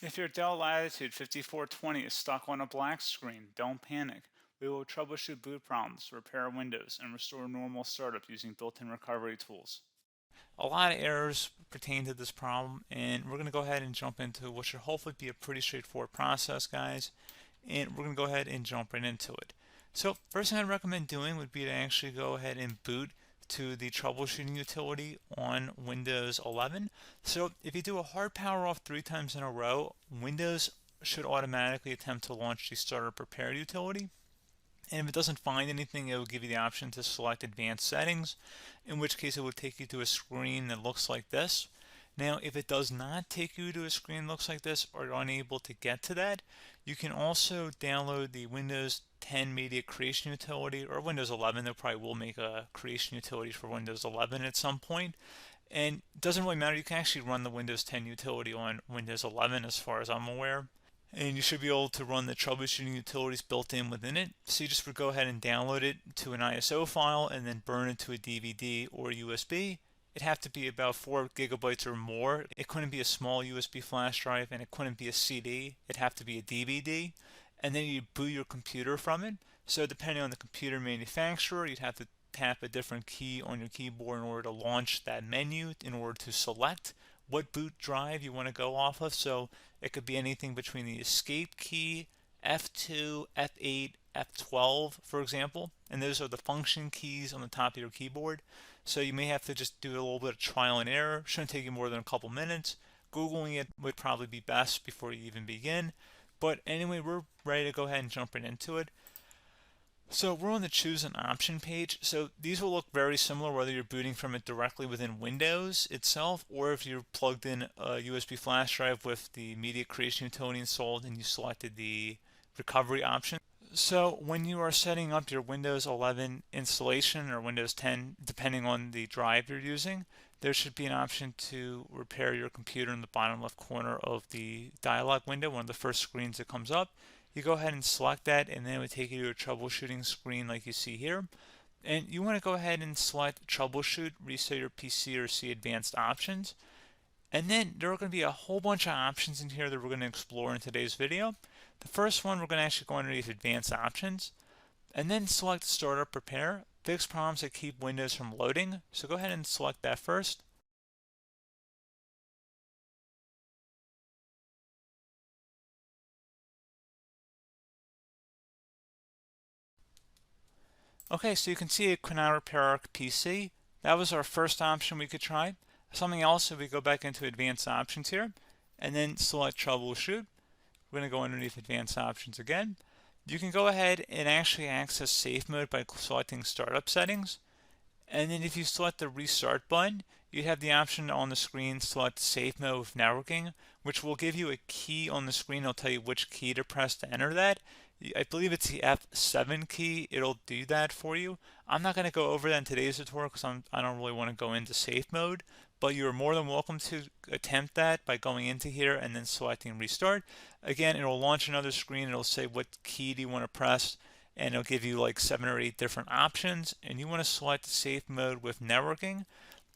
If your Dell Latitude 5420 is stuck on a black screen, don't panic. We will troubleshoot boot problems, repair Windows, and restore normal startup using built-in recovery tools. A lot of errors pertain to this problem, and we're going to go ahead and jump into what should hopefully be a pretty straightforward process, guys. And we're going to go ahead and jump right into it. So first thing I'd recommend doing would be to actually go ahead and boot to the troubleshooting utility on Windows 11. So if you do a hard power off 3 times in a row, Windows should automatically attempt to launch the startup repair utility. And if it doesn't find anything, it will give you the option to select advanced settings, in which case it will take you to a screen that looks like this. Now, if it does not take you to a screen that looks like this, or you're unable to get to that, you can also download the Windows 10 Media Creation Utility, or Windows 11. They probably will make a creation utility for Windows 11 at some point. And it doesn't really matter, you can actually run the Windows 10 utility on Windows 11 as far as I'm aware. And you should be able to run the troubleshooting utilities built in within it. So you just would go ahead and download it to an ISO file and then burn it to a DVD or USB. It'd have to be about 4 gigabytes or more. It couldn't be a small USB flash drive, and it couldn't be a CD. It'd have to be a DVD. And then you boot your computer from it. So depending on the computer manufacturer, you'd have to tap a different key on your keyboard in order to launch that menu, in order to select what boot drive you want to go off of. So it could be anything between the escape key, F2, F8, F12, for example. And those are the function keys on the top of your keyboard. So you may have to just do a little bit of trial and error. Shouldn't take you more than a couple minutes. Googling it would probably be best before you even begin. But anyway, we're ready to go ahead and jump right into it. So we're on the choose an option page. So these will look very similar whether you're booting from it directly within Windows itself, or if you're plugged in a USB flash drive with the media creation utility installed and you selected the recovery option. So when you are setting up your Windows 11 installation or Windows 10, depending on the drive you're using, there should be an option to repair your computer in the bottom left corner of the dialog window, one of the first screens that comes up. You go ahead and select that, and then it would take you to a troubleshooting screen like you see here. And you want to go ahead and select troubleshoot, reset your PC, or see advanced options. And then there are going to be a whole bunch of options in here that we're going to explore in today's video. The first one, we're going to actually go underneath advanced options and then select startup repair, fix problems that keep Windows from loading. So go ahead and select that first. Okay, so you can see it could not repair our PC. That was our first option we could try. Something else, if we go back into advanced options here and then select troubleshoot, we're going to go underneath advanced options again. You can go ahead and actually access safe mode by selecting startup settings. And then if you select the restart button, you have the option on the screen select safe mode with networking, which will give you a key on the screen. It'll tell you which key to press to enter that. I believe it's the F7 key. It'll do that for you. I'm not going to go over that in today's tutorial because I don't really want to go into safe mode, but you're more than welcome to attempt that by going into here and then selecting restart. Again, it'll launch another screen. It'll say what key do you want to press, and it'll give you like 7 or 8 different options, and you want to select safe mode with networking.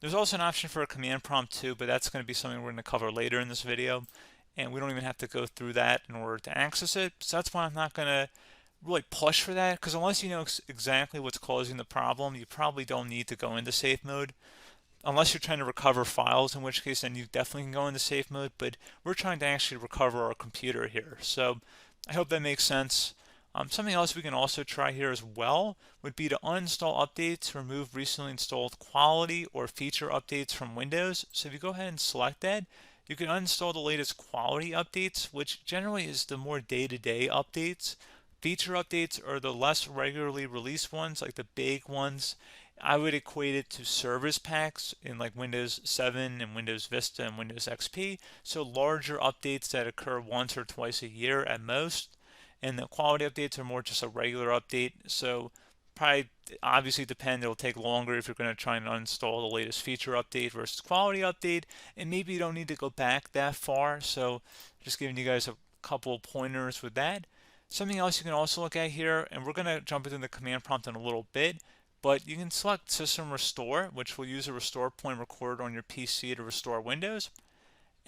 There's also an option for a command prompt too, but that's going to be something we're going to cover later in this video, and we don't even have to go through that in order to access it. So that's why I'm not going to really push for that, because unless you know exactly what's causing the problem, you probably don't need to go into safe mode. Unless you're trying to recover files, in which case then you definitely can go into safe mode, but we're trying to actually recover our computer here. So I hope that makes sense. Something else we can also try here as well would be to uninstall updates, remove recently installed quality or feature updates from Windows. So if you go ahead and select that, you can uninstall the latest quality updates, which generally is the more day-to-day updates. Feature updates are the less regularly released ones, like the big ones. I would equate it to service packs in like Windows 7 and Windows Vista and Windows XP. So larger updates that occur once or twice a year at most. And the quality updates are more just a regular update. So probably obviously depend, it'll take longer if you're going to try and uninstall the latest feature update versus quality update. And maybe you don't need to go back that far. So just giving you guys a couple of pointers with that. Something else you can also look at here, and we're going to jump into the command prompt in a little bit, but you can select System Restore, which will use a restore point recorded on your PC to restore Windows.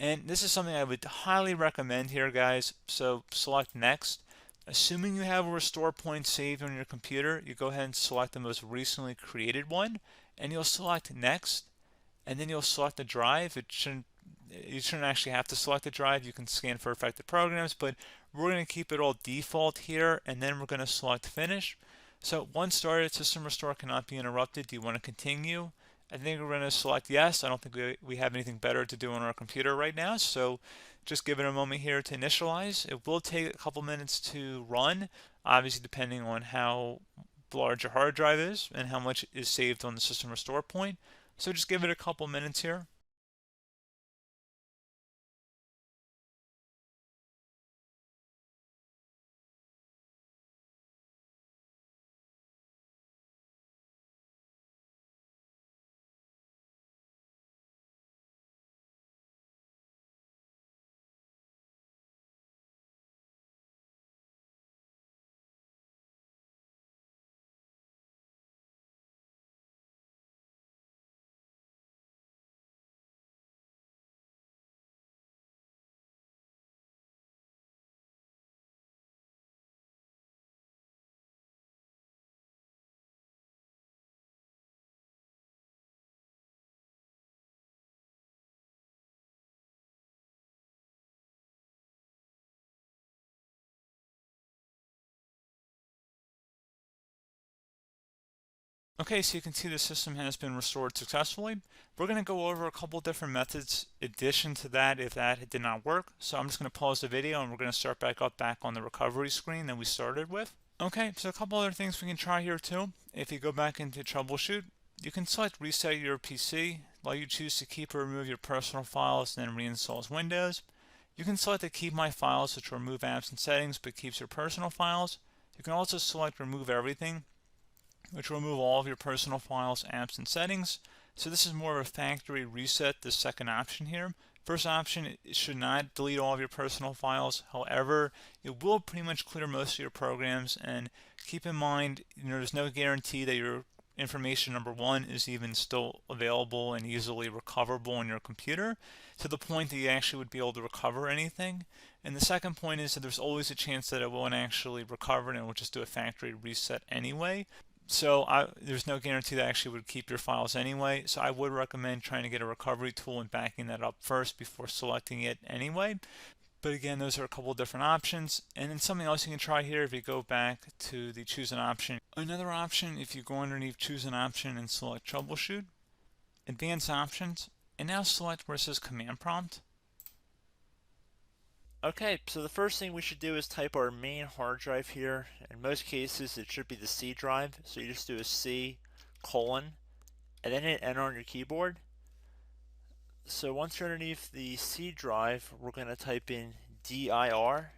And this is something I would highly recommend here, guys. So select next. Assuming you have a restore point saved on your computer, you go ahead and select the most recently created one, and you'll select next, and then you'll select the drive. You shouldn't actually have to select the drive. You can scan for affected programs, but we're going to keep it all default here, and then we're going to select finish. So once started, system restore cannot be interrupted. Do you want to continue? I think we're going to select yes. I don't think we have anything better to do on our computer right now, so just give it a moment here to initialize. It will take a couple minutes to run, obviously depending on how large your hard drive is and how much is saved on the system restore point. So just give it a couple minutes here. Okay, so you can see the system has been restored successfully. We're going to go over a couple different methods addition to that if that did not work. So I'm just going to pause the video and we're going to start back on the recovery screen that we started with. Okay, so a couple other things we can try here too. If you go back into troubleshoot, you can select reset your PC, while you choose to keep or remove your personal files and then reinstalls Windows. You can select to keep my files, which will remove apps and settings but keeps your personal files. You can also select remove everything, which will remove all of your personal files, apps, and settings. So this is more of a factory reset, the second option here. First option, it should not delete all of your personal files. However, it will pretty much clear most of your programs. And keep in mind, there's no guarantee that your information, number one, is even still available and easily recoverable on your computer to the point that you actually would be able to recover anything. And the second point is that there's always a chance that it won't actually recover and it will just do a factory reset anyway. So there's no guarantee that actually would keep your files anyway. So I would recommend trying to get a recovery tool and backing that up first before selecting it anyway. But again, those are a couple different options. And then something else you can try here, if you go back to the choose an option. Another option, if you go underneath choose an option and select troubleshoot, advanced options, and now select where it says command prompt. Okay, so the first thing we should do is type our main hard drive here. In most cases, it should be the C drive. So you just do a C colon and then hit enter on your keyboard. So once you're underneath the C drive, we're going to type in dir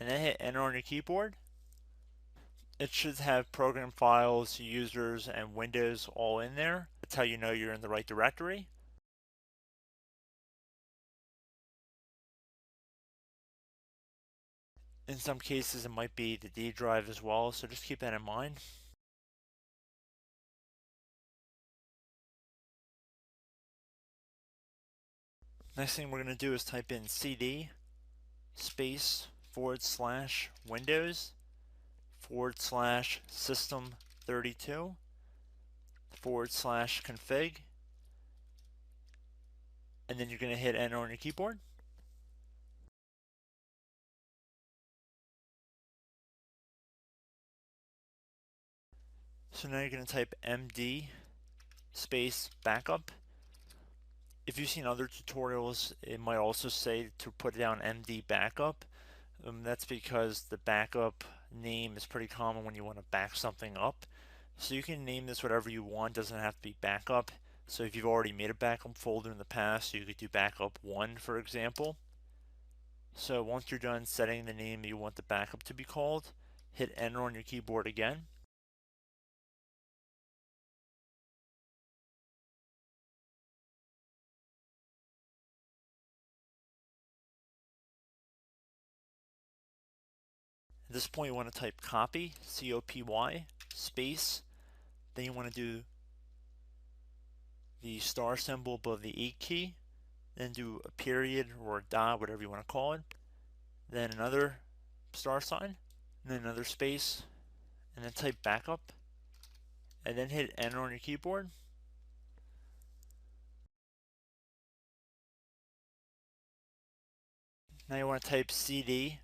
and then hit enter on your keyboard. It should have program files, users, and Windows all in there. That's how you know you're in the right directory. In some cases, it might be the D drive as well, so just keep that in mind. Next thing we're going to do is type in cd space / Windows / system 32 / config, and then you're going to hit enter on your keyboard. So now you're going to type md space backup. If you've seen other tutorials, it might also say to put down md backup. That's because the backup name is pretty common when you want to back something up. So you can name this whatever you want, doesn't have to be backup. So if you've already made a backup folder in the past, you could do backup 1, for example. So once you're done setting the name you want the backup to be called, hit enter on your keyboard again. At this point you want to type copy, C-O-P-Y, space, then you want to do the star symbol above the 8 key, then do a period or a dot, whatever you want to call it, then another star sign, and then another space, and then type backup, and then hit enter on your keyboard. Now you want to type cd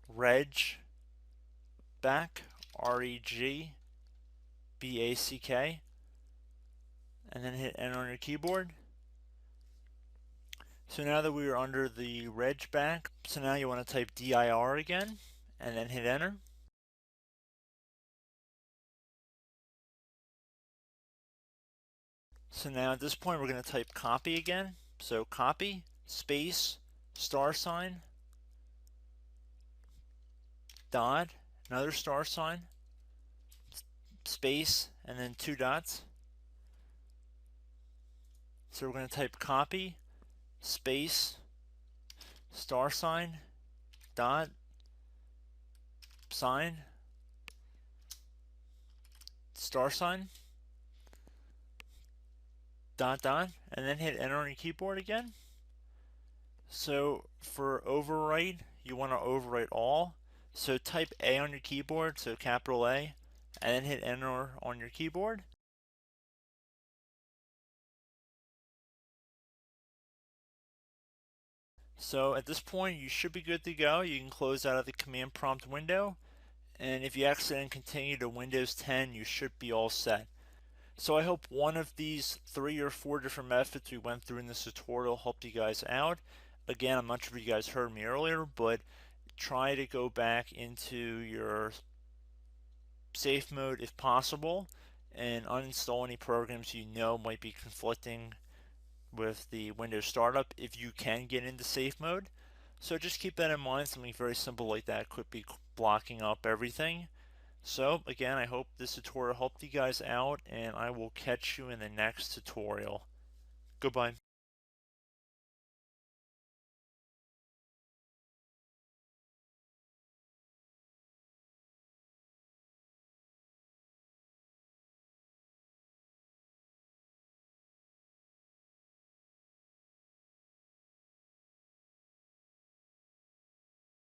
reg back, REG BACK, and then hit enter on your keyboard. So now that we are under the reg back, so now you want to type dir again, and then hit enter. So now at this point we're going to type copy again. So copy, space, star sign, dot, another star sign, space, and then 2 dots. So we're going to type copy, space, star sign, dot, sign, star sign, dot, dot, and then hit enter on your keyboard again. So for overwrite, you want to overwrite all. So type A on your keyboard, so capital A, and then hit enter on your keyboard. So at this point, you should be good to go. You can close out of the command prompt window, and if you accidentally continue to Windows 10, you should be all set. So I hope one of these 3 or 4 different methods we went through in this tutorial helped you guys out. Again, I'm not sure if you guys heard me earlier, but try to go back into your safe mode if possible and uninstall any programs you know might be conflicting with the Windows startup if you can get into safe mode. So just keep that in mind. Something very simple like that could be blocking up everything. So again, I hope this tutorial helped you guys out, and I will catch you in the next tutorial. Goodbye.